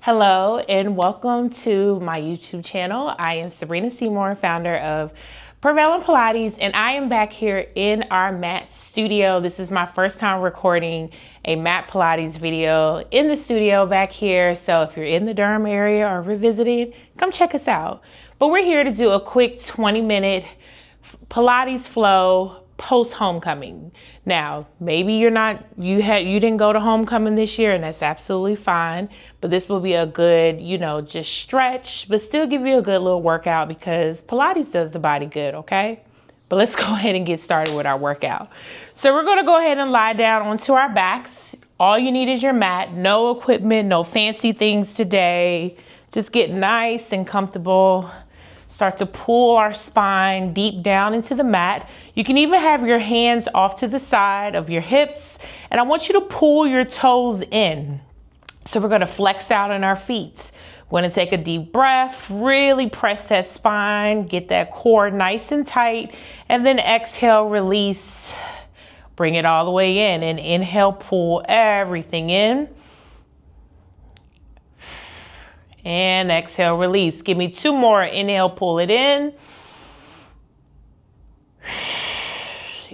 Hello and welcome to my YouTube channel. I am Sabrina Seymour, founder of Prevalent Pilates, and I am back here in our mat studio. This is my first time recording a mat Pilates video in the studio back here. So if you're in the Durham area or revisiting, come check us out. But we're here to do a quick 20-minute Pilates flow post homecoming. Now, maybe you didn't go to homecoming this year, and that's absolutely fine, but this will be a good, just stretch, but still give you a good little workout because Pilates does the body good, okay? But let's go ahead and get started with our workout. So we're going to go ahead and lie down onto our backs. All you need is your mat, no equipment, no fancy things today. Just get nice and comfortable. Start to pull our spine deep down into the mat. You can even have your hands off to the side of your hips. And I want you to pull your toes in. So we're gonna flex out on our feet. We're gonna take a deep breath, really press that spine, get that core nice and tight, and then exhale, release. Bring it all the way in and inhale, pull everything in. And exhale, release. Give me two more. Inhale, pull it in.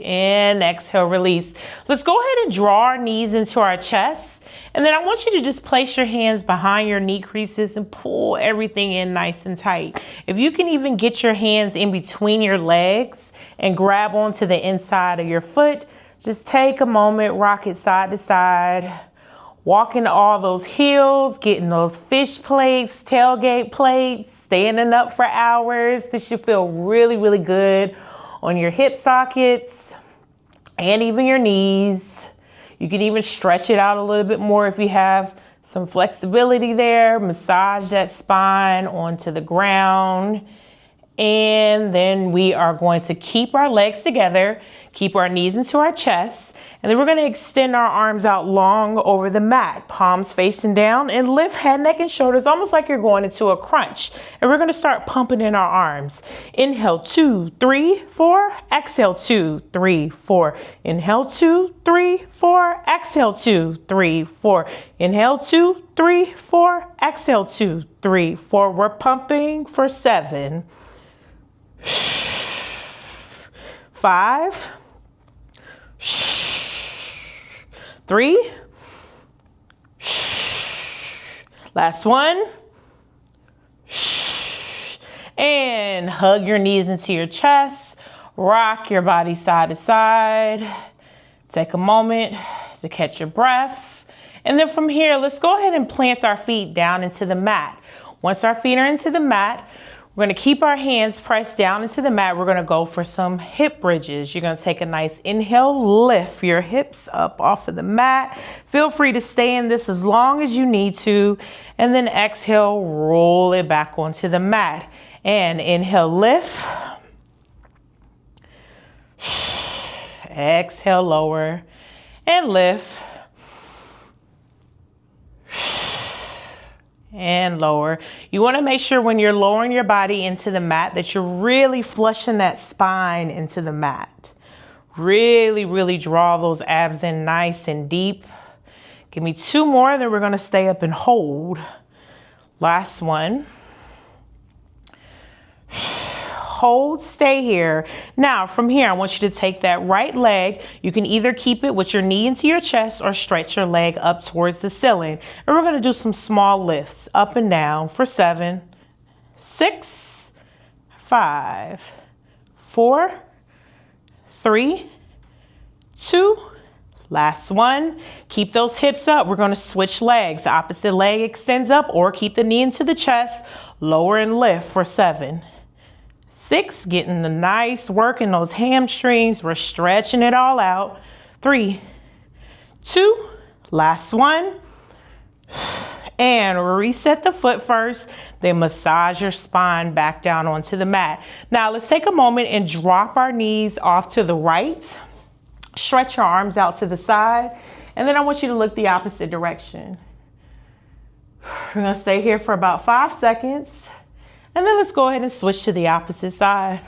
And exhale, release. Let's go ahead and draw our knees into our chest. And then I want you to just place your hands behind your knee creases and pull everything in nice and tight. If you can even get your hands in between your legs and grab onto the inside of your foot, just take a moment, rock it side to side. Walking all those heels, getting those fish plates, tailgate plates, standing up for hours. This should feel really, really good on your hip sockets and even your knees. You can even stretch it out a little bit more if you have some flexibility there. Massage that spine onto the ground. And then we are going to keep our legs together, keep our knees into our chest, and then we're going to extend our arms out long over the mat, palms facing down, and lift head, neck, and shoulders almost like you're going into a crunch. And we're going to start pumping in our arms. Inhale, 2, 3, 4. Exhale, 2, 3, 4. Inhale, 2, 3, 4. Exhale, 2, 3, 4. Inhale, 2, 3, 4. Exhale, 2, 3, 4. We're pumping for 7. 5, 3, last one, and hug your knees into your chest, rock your body side to side, take a moment to catch your breath, and then from here, let's go ahead and plant our feet down into the mat. Once our feet are into the mat, we're going to keep our hands pressed down into the mat. We're going to go for some hip bridges. You're going to take a nice inhale, lift your hips up off of the mat. Feel free to stay in this as long as you need to. And then exhale, roll it back onto the mat. And inhale, lift. Exhale, lower and lift. And lower. You want to make sure when you're lowering your body into the mat that you're really flushing that spine into the mat. Really, really draw those abs in nice and deep. Give me two more, then we're going to stay up and hold. Last one. Hold, stay here. Now from here, I want you to take that right leg. You can either keep it with your knee into your chest or stretch your leg up towards the ceiling. And we're going to do some small lifts up and down for 7, 6, 5, 4, 3, 2, last one. Keep those hips up. We're going to switch legs. Opposite leg extends up or keep the knee into the chest. Lower and lift for 7, 6, getting the nice work in those hamstrings. We're stretching it all out. 3, 2, last one. And reset the foot first, then massage your spine back down onto the mat. Now let's take a moment and drop our knees off to the right. Stretch your arms out to the side. And then I want you to look the opposite direction. We're gonna stay here for about 5 seconds. And then let's go ahead and switch to the opposite side.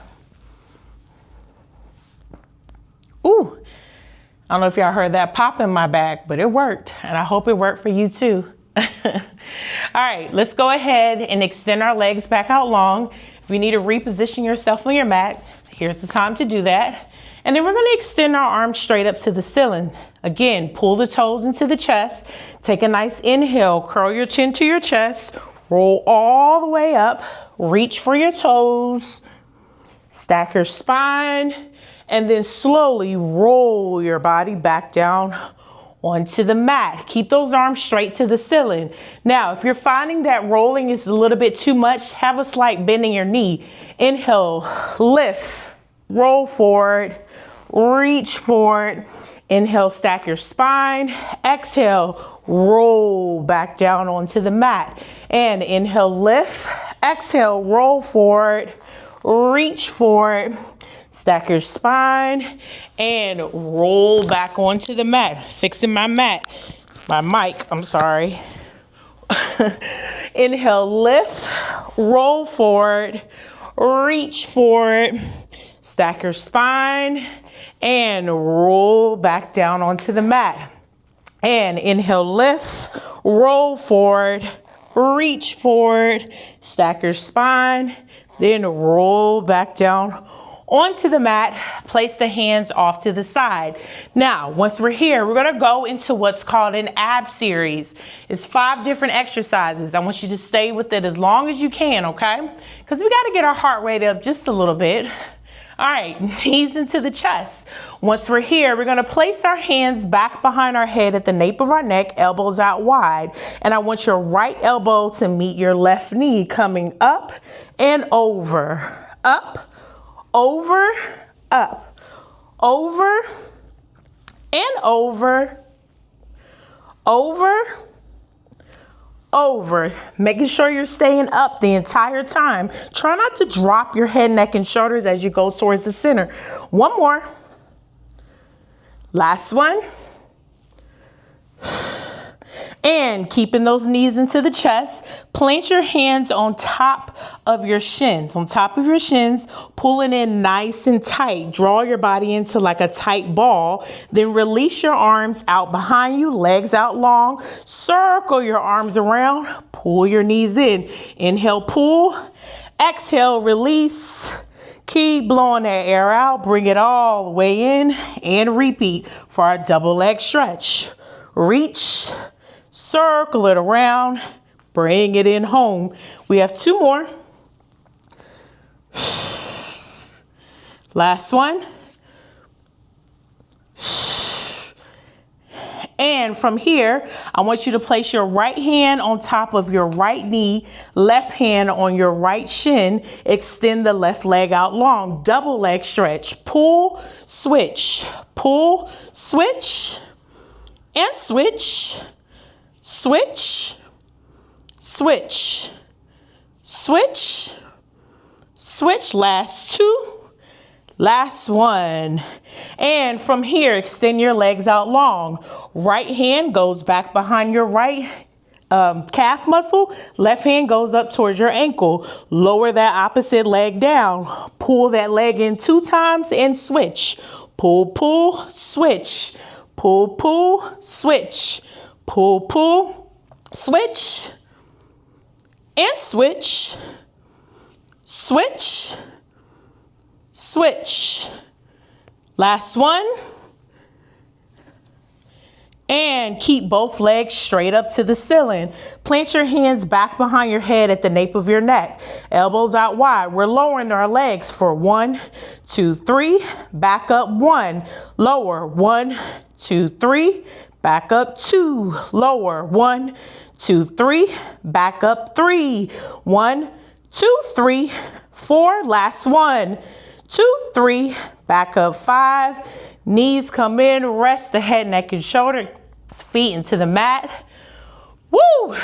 Ooh, I don't know if y'all heard that pop in my back, but it worked. And I hope it worked for you too. All right, let's go ahead and extend our legs back out long. If you need to reposition yourself on your mat, here's the time to do that. And then we're going to extend our arms straight up to the ceiling. Again, pull the toes into the chest. Take a nice inhale, curl your chin to your chest, roll all the way up, reach for your toes, stack your spine, and then slowly roll your body back down onto the mat. Keep those arms straight to the ceiling. Now, if you're finding that rolling is a little bit too much, have a slight bend in your knee. Inhale, lift, roll forward, reach forward. Inhale, stack your spine. Exhale, roll back down onto the mat. And inhale, lift. Exhale, roll forward, reach forward. Stack your spine and roll back onto the mat. Fixing my mic, I'm sorry. Inhale, lift, roll forward, reach forward, stack your spine and roll back down onto the mat. And inhale, lift, roll forward, reach forward, stack your spine, then roll back down onto the mat. Place the hands off to the side. Now, once we're here, we're gonna go into what's called an ab series. It's 5 different exercises. I want you to stay with it as long as you can, okay? Because we gotta get our heart rate up just a little bit. All right, knees into the chest. Once we're here, we're gonna place our hands back behind our head at the nape of our neck, elbows out wide. And I want your right elbow to meet your left knee, coming up and over, up, over, up, over, and over, over, over. Making sure you're staying up the entire time. Try not to drop your head, neck, and shoulders as you go towards the center. One more. Last one. And keeping those knees into the chest, plant your hands on top of your shins. On top of your shins, pulling in nice and tight. Draw your body into like a tight ball. Then release your arms out behind you, legs out long. Circle your arms around. Pull your knees in. Inhale, pull. Exhale, release. Keep blowing that air out. Bring it all the way in and repeat for our double leg stretch. Reach. Circle it around, bring it in home. We have 2 more. Last one. And from here, I want you to place your right hand on top of your right knee, left hand on your right shin. Extend the left leg out long. Double leg stretch. Pull, switch, pull, switch, and switch. Switch, switch, switch, switch. Last 2, last 1. And from here, extend your legs out long. Right hand goes back behind your right calf muscle. Left hand goes up towards your ankle. Lower that opposite leg down. Pull that leg in 2 times and switch. Pull, pull, switch. Pull, pull, switch. Pull, pull, switch, and switch, switch, switch. Last one. And keep both legs straight up to the ceiling. Plant your hands back behind your head at the nape of your neck. Elbows out wide. We're lowering our legs for 1, 2, 3. Back up 1. Lower 1, 2, 3. Back up 2, lower 1, 2, 3, back up 3, 1, 2, 3, 4, last 1, 2, 3, back up 5, knees come in, rest the head, neck, and shoulder, feet into the mat. Woo!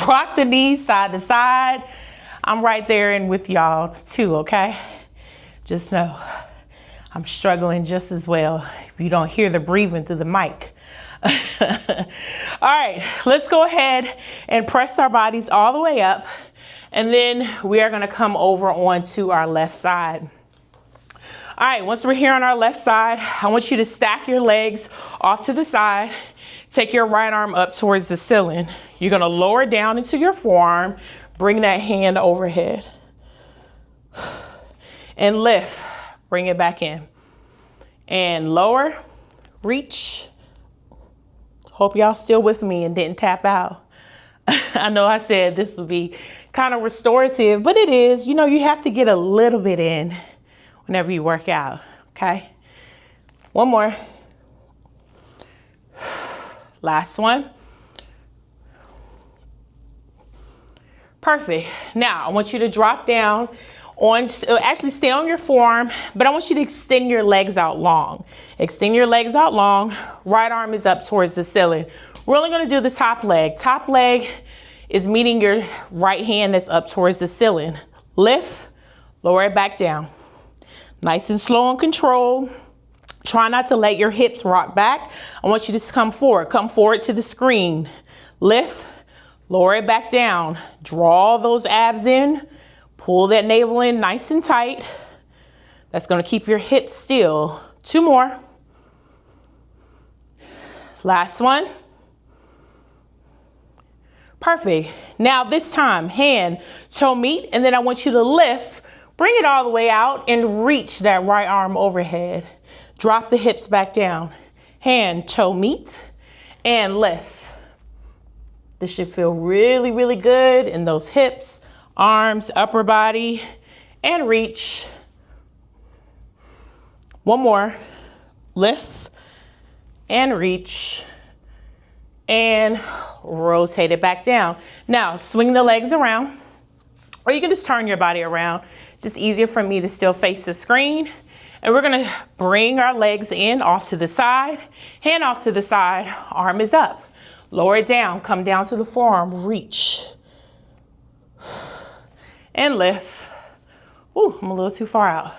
Rock the knees side to side. I'm right there and with y'all too, okay? Just know I'm struggling just as well if you don't hear the breathing through the mic. All right, let's go ahead and press our bodies all the way up. And then we are gonna come over onto our left side. All right, once we're here on our left side, I want you to stack your legs off to the side. Take your right arm up towards the ceiling. You're gonna lower down into your forearm, bring that hand overhead. And lift, bring it back in. And lower, reach. Hope y'all still with me and didn't tap out. I know I said this would be kind of restorative, but it is. You know, you have to get a little bit in whenever you work out, okay? One more. Last one. Perfect. Now, I want you to drop down on, actually stay on your forearm, but I want you to extend your legs out long. Extend your legs out long. Right arm is up towards the ceiling. We're only gonna do the top leg. Top leg is meeting your right hand that's up towards the ceiling. Lift, lower it back down. Nice and slow and controlled. Try not to let your hips rock back. I want you to come forward. Come forward to the screen. Lift, lower it back down. Draw those abs in. Pull that navel in nice and tight. That's gonna keep your hips still. 2 more. Last one. Perfect. Now this time, hand, toe meet, and then I want you to lift, bring it all the way out and reach that right arm overhead. Drop the hips back down. Hand, toe meet, and lift. This should feel really, really good in those hips, arms, upper body, and reach. One more. Lift and reach. And rotate it back down. Now swing the legs around, or you can just turn your body around. It's just easier for me to still face the screen. And we're gonna bring our legs in off to the side, hand off to the side, arm is up. Lower it down, come down to the forearm, reach. And lift. Ooh, I'm a little too far out.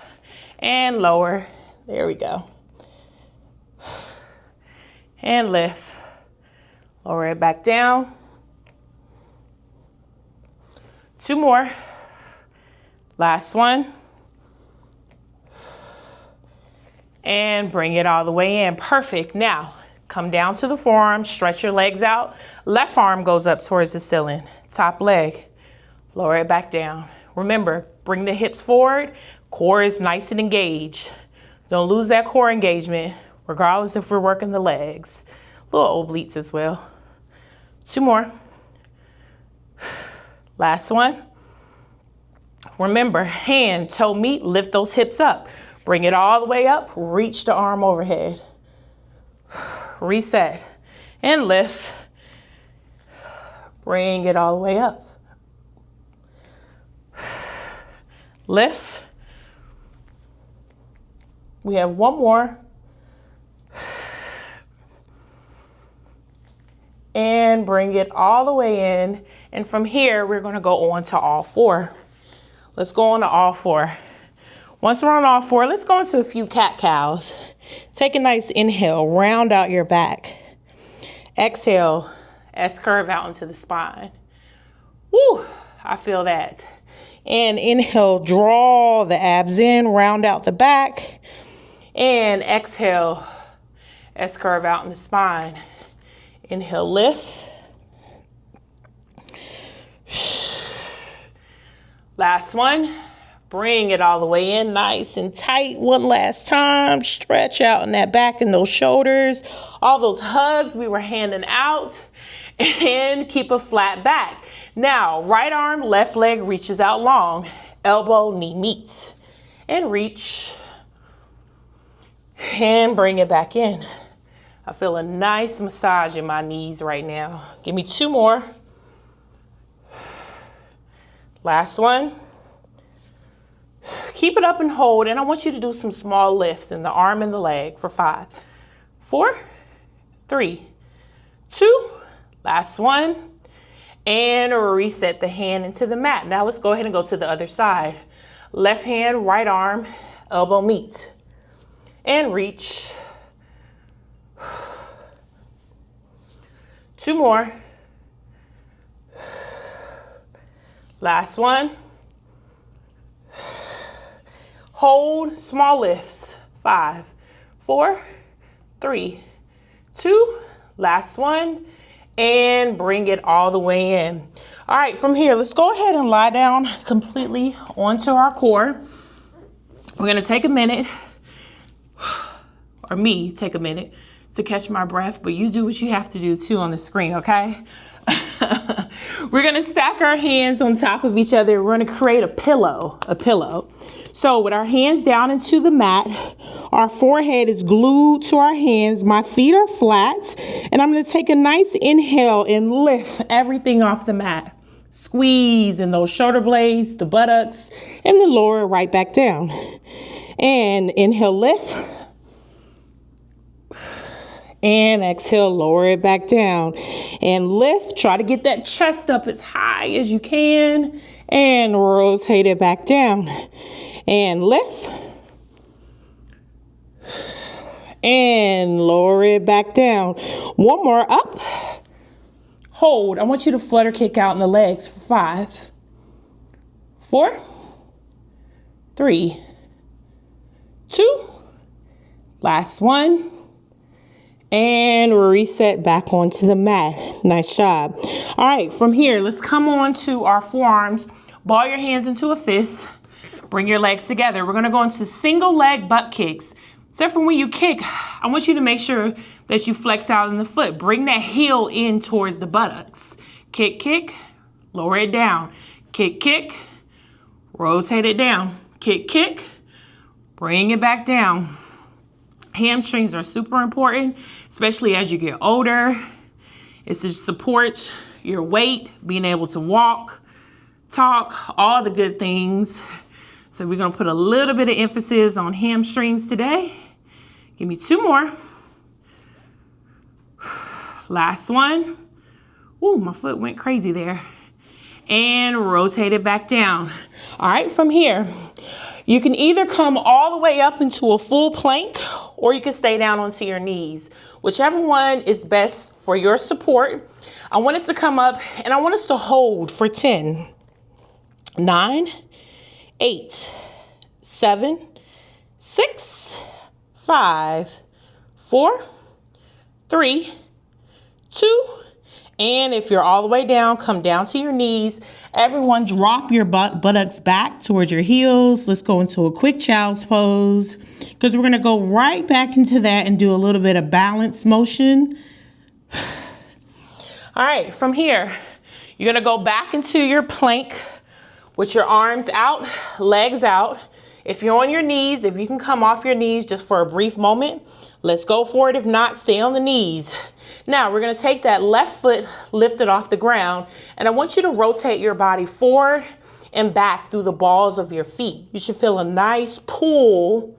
And lower, there we go. And lift. Lower it back down. 2 more. Last one. And bring it all the way in. Perfect. Now, come down to the forearm, stretch your legs out. Left arm goes up towards the ceiling. Top leg. Lower it back down. Remember, bring the hips forward. Core is nice and engaged. Don't lose that core engagement, regardless if we're working the legs. Little obliques as well. 2 more. Last one. Remember, hand, toe meet, lift those hips up. Bring it all the way up, reach the arm overhead. Reset and lift. Bring it all the way up. Lift. We have 1 more. And bring it all the way in. And from here, we're gonna go on to all 4. Let's go on to all 4. Once we're on all 4, let's go into a few cat-cows. Take a nice inhale, round out your back. Exhale, S-curve out into the spine. Woo, I feel that. And inhale, draw the abs in, round out the back. And exhale, S-curve out in the spine. Inhale, lift. Last one. Bring it all the way in, nice and tight. One last time. Stretch out in that back and those shoulders. All those hugs we were handing out. And keep a flat back. Now, right arm, left leg reaches out long. Elbow, knee meets. And reach. And bring it back in. I feel a nice massage in my knees right now. Give me 2 more. Last one. Keep it up and hold, and I want you to do some small lifts in the arm and the leg for 5, 4, 3, 2, last one, and reset the hand into the mat. Now let's go ahead and go to the other side. Left hand, right arm, elbow meet, and reach. 2 more. Last one. Hold, small lifts. 5, 4, 3, 2, Last one. And bring it all the way in. All right, from here, let's go ahead and lie down completely onto our core. We're gonna take a minute, or me take a minute to catch my breath, but you do what you have to do too on the screen, okay? We're gonna stack our hands on top of each other. We're gonna create a pillow. So with our hands down into the mat, our forehead is glued to our hands, my feet are flat, and I'm gonna take a nice inhale and lift everything off the mat. Squeeze in those shoulder blades, the buttocks, and then lower it right back down. And inhale, lift. And exhale, lower it back down. And lift, try to get that chest up as high as you can. And rotate it back down. And lift. And lower it back down. One more, up. Hold. I want you to flutter kick out in the legs for 5, 4, 3, 2. Last one. And reset back onto the mat. Nice job. All right, from here, let's come on to our forearms. Ball your hands into a fist. Bring your legs together. We're gonna go into single leg butt kicks. Except for when you kick, I want you to make sure that you flex out in the foot. Bring that heel in towards the buttocks. Kick, kick, lower it down. Kick, kick, rotate it down. Kick, kick, bring it back down. Hamstrings are super important, especially as you get older. It's to support your weight, being able to walk, talk, all the good things. So we're gonna put a little bit of emphasis on hamstrings today. Give me 2 more. Last one. Ooh, my foot went crazy there. And rotate it back down. All right, from here, you can either come all the way up into a full plank, or you can stay down onto your knees. Whichever one is best for your support. I want us to come up and I want us to hold for 10, 9, 8, 7, 6, 5, 4, 3, 2, and if you're all the way down, come down to your knees. Everyone drop your buttocks back towards your heels. Let's go into a quick child's pose because we're gonna go right back into that and do a little bit of balance motion. All right, from here, you're gonna go back into your plank with your arms out, legs out. If you're on your knees, if you can come off your knees just for a brief moment, let's go for it. If not, stay on the knees. Now we're gonna take that left foot, lift it off the ground, and I want you to rotate your body forward and back through the balls of your feet. You should feel a nice pull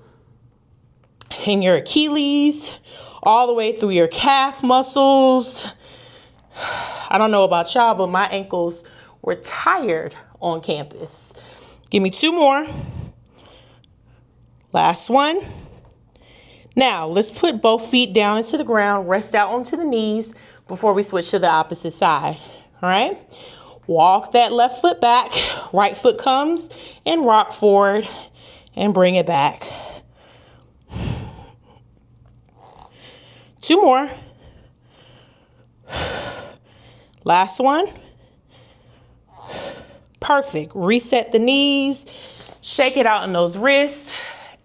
in your Achilles, all the way through your calf muscles. I don't know about y'all, but my ankles were tired on campus. Give me 2 more. Last one. Now, let's put both feet down into the ground, rest out onto the knees before we switch to the opposite side. All right? Walk that left foot back, right foot comes and rock forward and bring it back. 2 more. Last one. Perfect. Reset the knees, shake it out in those wrists,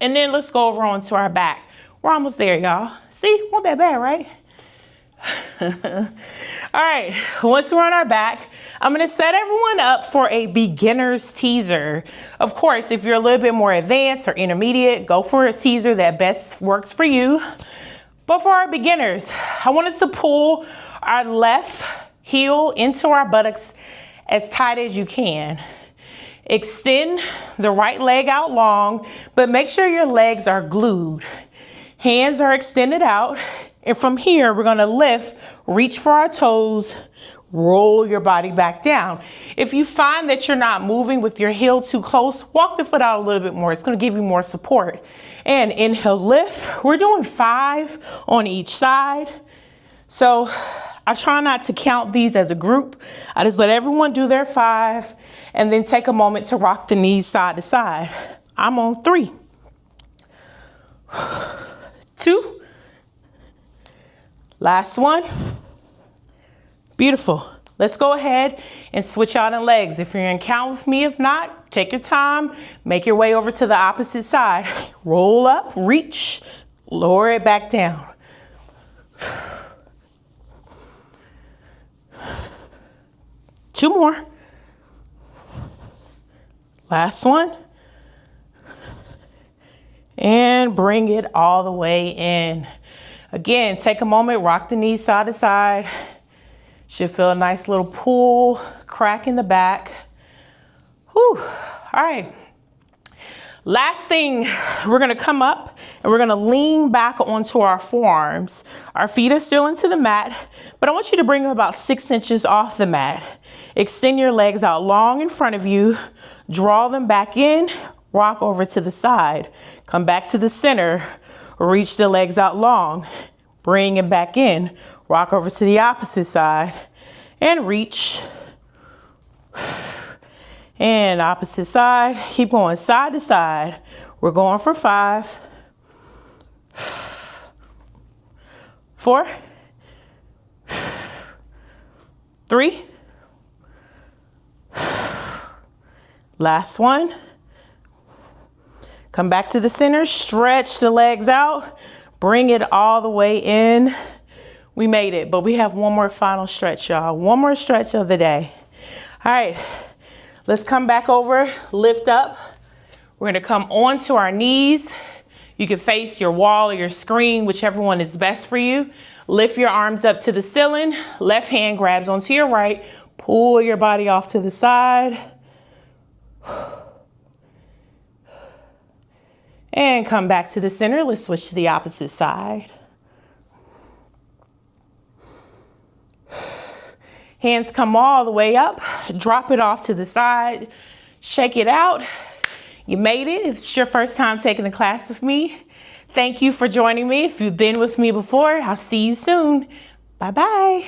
and then let's go over onto our back. We're almost there, y'all. See, not that bad, right? All right, once we're on our back, I'm gonna set everyone up for a beginner's teaser. Of course, if you're a little bit more advanced or intermediate, go for a teaser that best works for you. But for our beginners, I want us to pull our left heel into our buttocks as tight as you can. Extend the right leg out long, but make sure your legs are glued. Hands are extended out. And from here, we're gonna lift, reach for our toes, roll your body back down. If you find that you're not moving with your heel too close, walk the foot out a little bit more. It's gonna give you more support. And inhale, lift. We're doing 5 on each side. So I try not to count these as a group. I just let everyone do their 5 and then take a moment to rock the knees side to side. I'm on 3, 2, Last one. Beautiful. Let's go ahead and switch out in legs. If you're in count with me, if not, take your time. Make your way over to the opposite side. Roll up, reach, lower it back down. Two more. Last one. And bring it all the way in. Again, take a moment, rock the knees side to side. Should feel a nice little pull, crack in the back. Whew. All right. Last thing, we're gonna come up and we're gonna lean back onto our forearms. Our feet are still into the mat, but I want you to bring them about 6 inches off the mat. Extend your legs out long in front of you. Draw them back in, rock over to the side. Come back to the center, reach the legs out long. Bring them back in, rock over to the opposite side and reach. And opposite side, keep going side to side. We're going for 5, 4, 3. Last one. Come back to the center, stretch the legs out, bring it all the way in. We made it, but we have one more final stretch, y'all. One more stretch of the day. All right, let's come back over, lift up. We're gonna come onto our knees. You can face your wall or your screen, whichever one is best for you. Lift your arms up to the ceiling. Left hand grabs onto your right. Pull your body off to the side. And come back to the center. Let's switch to the opposite side. Hands come all the way up. Drop it off to the side. Shake it out. You made it. If it's your first time taking the class with me, thank you for joining me. If you've been with me before, I'll see you soon. Bye-bye.